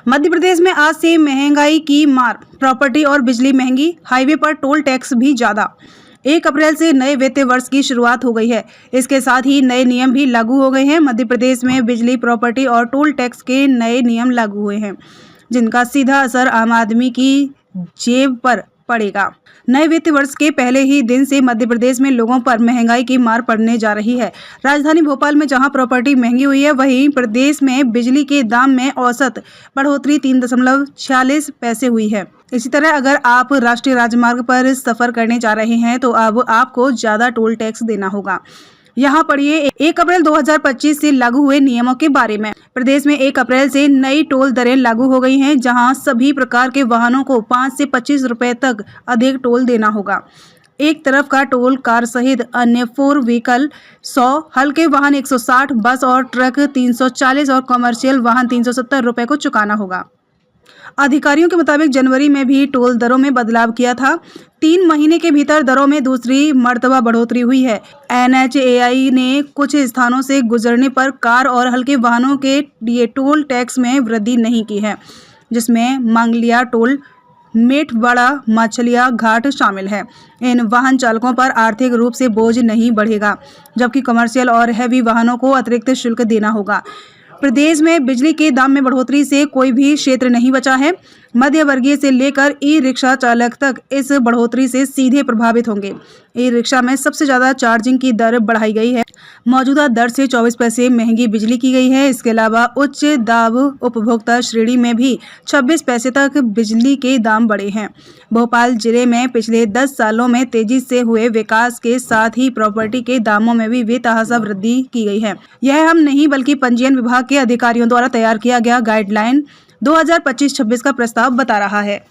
मध्य प्रदेश में आज से महंगाई की मार, प्रॉपर्टी और बिजली महंगी, हाईवे पर टोल टैक्स भी ज्यादा। 1 अप्रैल से नए वित्तीय वर्ष की शुरुआत हो गई है। इसके साथ ही नए नियम भी लागू हो गए हैं। मध्य प्रदेश में बिजली, प्रॉपर्टी और टोल टैक्स के नए नियम लागू हुए हैं, जिनका सीधा असर आम आदमी की जेब पर पड़ेगा। नए वित्तीय वर्ष के पहले ही दिन से मध्य प्रदेश में लोगों पर महंगाई की मार पड़ने जा रही है। राजधानी भोपाल में जहां प्रॉपर्टी महंगी हुई है, वहीं प्रदेश में बिजली के दाम में औसत बढ़ोतरी 3.46 पैसे हुई है। इसी तरह अगर आप राष्ट्रीय राजमार्ग पर सफर करने जा रहे हैं तो अब आपको ज्यादा टोल टैक्स देना होगा। यहाँ पढ़िए 1 अप्रैल 2025 से लागू हुए नियमों के बारे में। प्रदेश में 1 अप्रैल से नई टोल दरें लागू हो गई हैं, जहां सभी प्रकार के वाहनों को 5 से 25 रुपए तक अधिक टोल देना होगा। एक तरफ का टोल कार सहित अन्य 4 व्हीकल 100, हल्के वाहन 160, बस और ट्रक 340 और कमर्शियल वाहन 370 रुपए को चुकाना होगा। अधिकारियों के मुताबिक जनवरी में भी टोल दरों में बदलाव किया था। 3 महीने के भीतर दरों में दूसरी मर्तबा बढ़ोतरी हुई है। NHAI ने कुछ स्थानों से गुजरने पर कार और हल्के वाहनों के लिए टोल टैक्स में वृद्धि नहीं की है, जिसमें मंगलिया टोल, मेटवाड़ा, मछलिया घाट शामिल है। इन वाहन चालकों पर आर्थिक रूप से बोझ नहीं बढ़ेगा, जबकि कमर्शियल और हैवी वाहनों को अतिरिक्त शुल्क देना होगा। प्रदेश में बिजली के दाम में बढ़ोतरी से कोई भी क्षेत्र नहीं बचा है। मध्य वर्गीय से लेकर ई-रिक्शा चालक तक इस बढ़ोतरी से सीधे प्रभावित होंगे। ई-रिक्शा में सबसे ज्यादा चार्जिंग की दर बढ़ाई गई है। मौजूदा दर से 24 पैसे महंगी बिजली की गई है। इसके अलावा उच्च दाब उपभोक्ता श्रेणी में भी 26 पैसे तक बिजली के दाम बढ़े हैं। भोपाल जिले में पिछले 10 सालों में तेजी से हुए विकास के साथ ही प्रॉपर्टी के दामों में भी बेतहाशा वृद्धि की गई है। यह हम नहीं बल्कि पंजीयन विभाग के अधिकारियों द्वारा तैयार किया गया गाइडलाइन 2025-26 का प्रस्ताव बता रहा है।